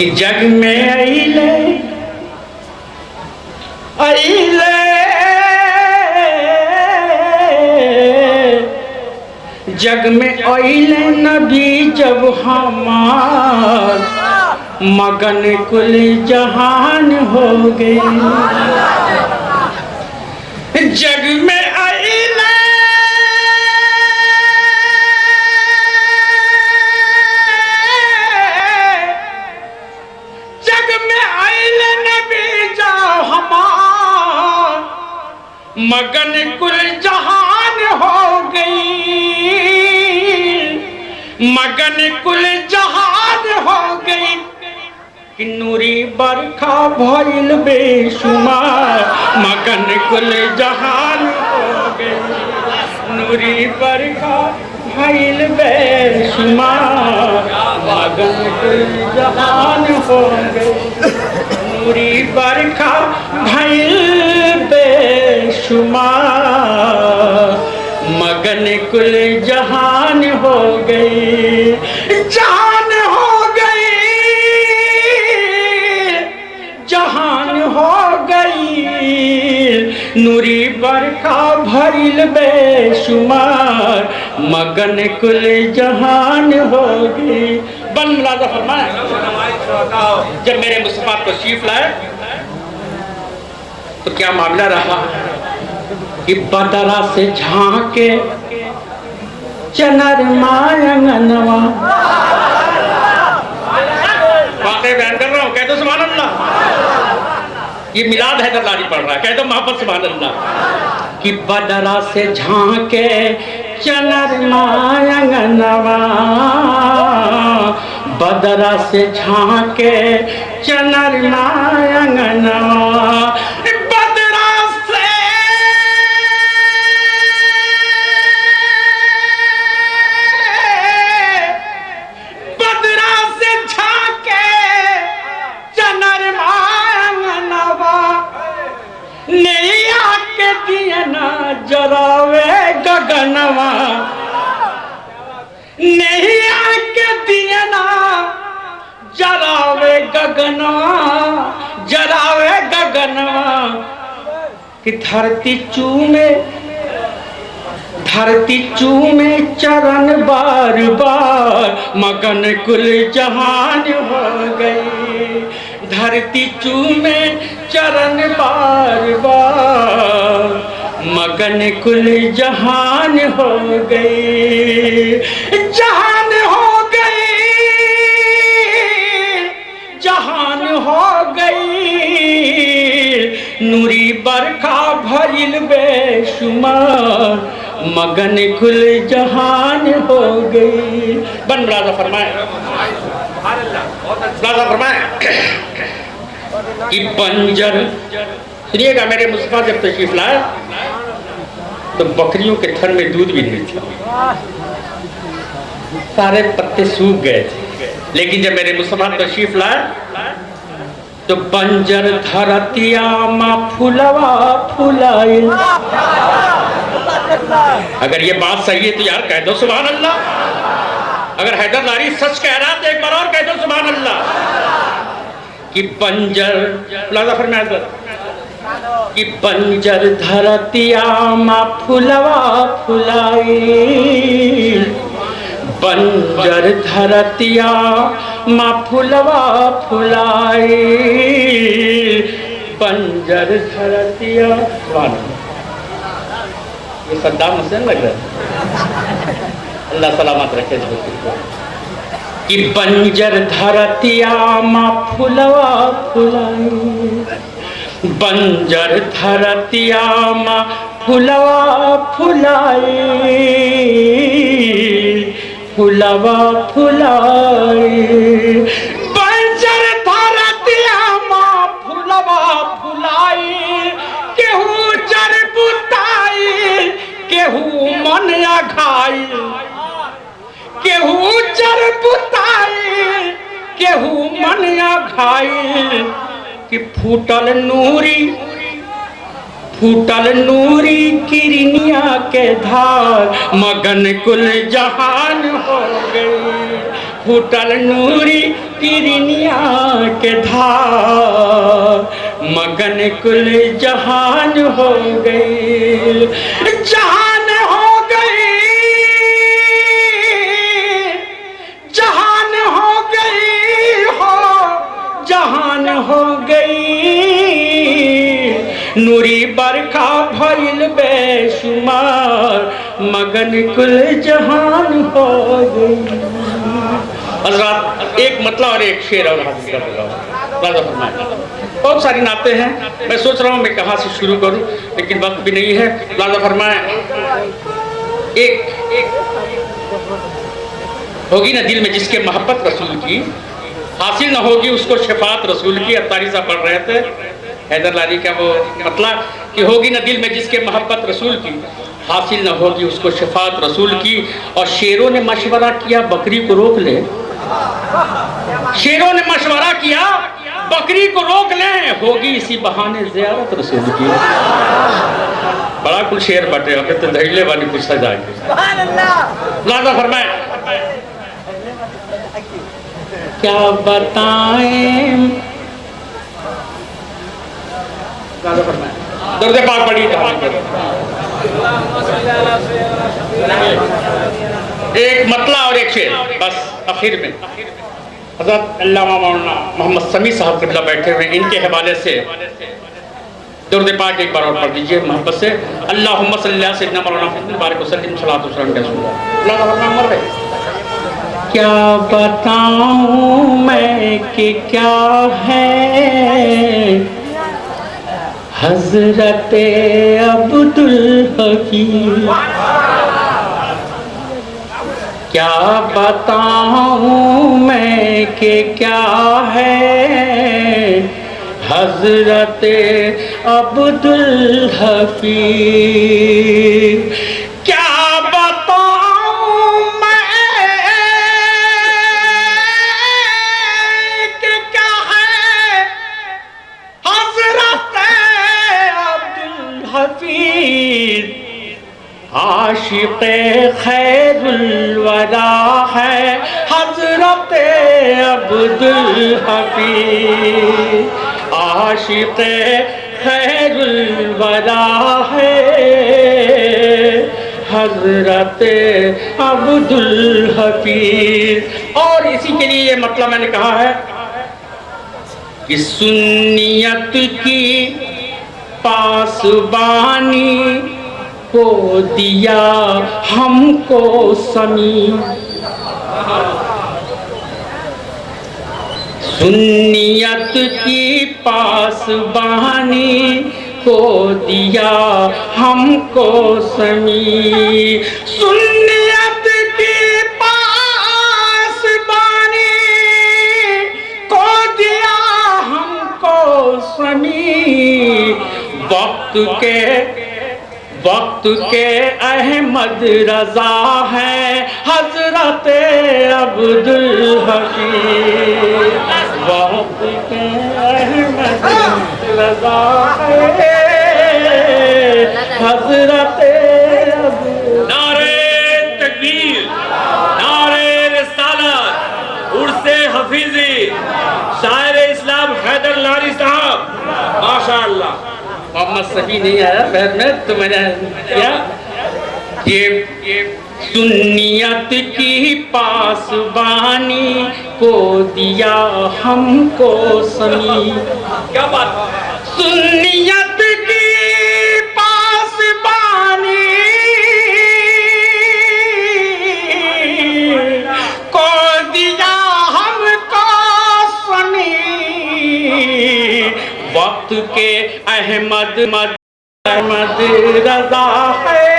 कि जग में अइले अइले जग में अइले नबी जब हमार मगन कुल जहान हो गए। जग में अइले जग में अइले नबी जब हमार मगन कुल जहान हो गई। मगन कुल जहान हो गई कि नूरी बरखा भइल बेशुमार मगन कुल जहान हो गई। नूरी बरखा भइल बेशुमार मगन कुल जहान हो गई। नूरी बरखा भइल बेशुमार मगन कुल जहान हो गई। जहान हो गई जहान हो गई नूरी बरखा भरिल बेशुमार मगन कुल जहान हो गई। बन मुलाजा फरमाए जब मेरे मुस्तफा तशरीफ लाए तो क्या मामला रहा कि बदरा से झांके चनर मायंगनवा। वाकई बयान कर रहा हूँ, कह दो सुभान अल्लाह। ये मिलाद हैदरलारी पढ़ रहा है, कह दो मोहब्बत सुभान अल्लाह। कि बदरा से झांके चनर मायंगनवा बदरा से झांके चनर मायंगनवा। जरावे गगनवा नहीं आके दिया ना जरावे गगनवा जरावे गगनवा कि धरती चूमे चरण बार बार मगन कुल जहान हो गई। धरती चूमे चरण बार बार मगन कुल जहान हो गई। जहान हो गई जहान हो गई नूरी बरखा भरिल बेशुमार मगन कुल जहान हो गई। बन मुलाजा फरमाए मुलाजा फरमाए कि बंजर सुनिएगा मेरे मुस्तफा जब तशरीफ लाए तो बकरियों के थन में दूध भी नहीं था, सारे पत्ते सूख गए थे। लेकिन जब मेरे मुस्तफा तशरीफ लाए तो बंजर धरतिया मा फुलवा फुलाई। अगर ये बात सही है तो यार कह दो सुभान अल्लाह। अगर हैदरलारी सच कह रहा तो एक बार और कह दो सुभान अल्लाह। कि बंजर मुलाजा फरमाया कि बंजर धरतिया मा फुलवा फुलाई। बंजर धरतिया मा फुलवा फुलाई। बंजर धरतिया ये सद्दाम हुसैन लग रहा है, अल्लाह सलामत रखे। कि बंजर धरतिया मा फुलवा फुलाई। बंजर धरतिया मा फुलवा फुलाई। फुलवा फुलाई। बंजर धरतिया मा फुलवा फुलाई। केहू जर बुताई केहू मन घाई। केहू जर बुताई केहू मन घाई। कि फूटल नूरी किरनिया के धार मगन कुल जहान हो गई। फूटल नूरी किरनिया के धार मगन कुल जहान हो गई, जहान हो गई, जहान हो गई हो, जहान हो गई। नूरी बरखा भइल बेशुमार मगन कुल जहान हो गई। हज़रात एक मतलब और एक शेर और हाजिर कर रहा हूँ। बहुत सारी नाते हैं, मैं सोच रहा हूँ मैं कहाँ से शुरू करूँ, लेकिन वक्त भी नहीं है। लाजा फरमाए एक होगी ना दिल में जिसके मोहब्बत रसूल की, हासिल ना होगी उसको शफात रसूल की। अत्तारी साहब पढ़ रहे थे हैदर लारी का वो मतलब कि होगी ना दिल में जिसके मोहब्बत रसूल की, हासिल न होगी उसको शफात रसूल की। और शेरों ने मशवरा किया बकरी को रोक ले, शेरों ने मशवरा किया बकरी को रोक ले, होगी इसी बहाने ज़ियारत रसूल की। बड़ा कुछ शेर बटे, अबे तो धैले वाली कुछ सजाएंगे। लाजा फरमाए क्या बताएं, दर्द पाक पड़ी एक मतला और एक शेर बस आखिर में। हज़रत अल्लामा मौलाना मोहम्मद समी साहब किबला बैठे हुए, इनके हवाले से दर्द पाक एक बार और पढ़ दीजिए मोहब्बत से। अल्लाहुम्मा सल्ली अला सय्यिदना मौलाना मुबारक वसल्लम सलातो वसलाम रसूलुल्लाह। क्या बताऊं मैं कि क्या है हज़रत अब्दुल हकीम, क्या बताऊं मैं कि क्या है हज़रत अब्दुल हकीम। क्या बताऊं मैं कि क्या है हज़रत अब्दुल हफीज़, आशिक़े खैरुल वरा है हज़रत अब्दुल हफीज़, आशिक़े खैरुल वरा है हज़रत अब्दुल हफीज़। और इसी के लिए ये मतलब मैंने कहा है कि सुन्नियत की पासबानी को दिया हमको समी, सुन्नियत की पासबानी को दिया हमको समी, सुन्नियत की पासबानी को दिया हमको समी। वक्त के अहमद रजा है हज़रत अब्दुल हकीम, वक्त के अहमद रजा है हज़रत अब्दुल। नारे तकबीर, नारे रिसालत, उर्से हफीजी, शायर इस्लाम हैदर लारी साहब, माशाअल्लाह। मोहम्मद सफी नहीं आया बहर में तो मैंने किया ये सुन्नियत की पासबानी को दिया हमको समी। क्या बात, सुन्नियत की पासबानी को दिया हमको समी। वक्त के अहमद रजा है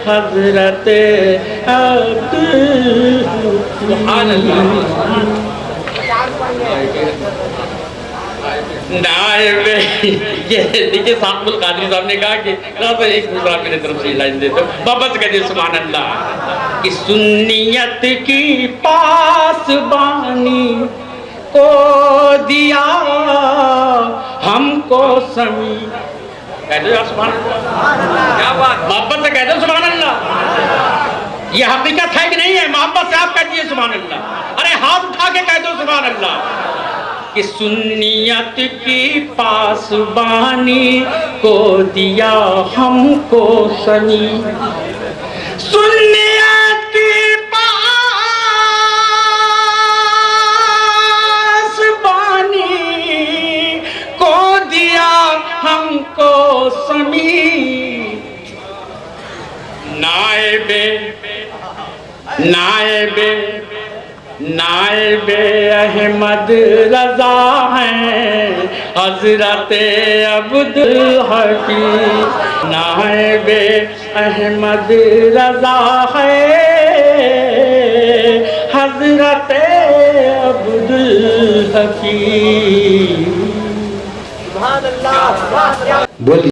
हज़रत ये देखिए साकुल कादरी साहब ने कहा कि एक दूसरा मेरी तरफ से लाइन दे दो, बाबा से कहते सुभान अल्लाह। कि सुन्नियत की पासबानी को दिया हमको समी। कह दो यार सुभान अल्लाह, क्या बात, मोहब्बत से कह दो सुभान अल्लाह। ये हकीकत है कि नहीं है? मोहब्बत से आप कह दीजिए सुभान अल्लाह। अरे हाथ उठा के कह दो सुभान अल्लाह। कि सुन्नियत की पासबानी को दिया हमको सनी, सुन्नियत की पासबानी को दिया हमको सनी, नायबे नायबे नायबे अहमद रजा हैं हजरत अब्दुल हकीम, नायबे अहमद रजा है हजरत अब्दुल हकीम। सुभान अल्लाह।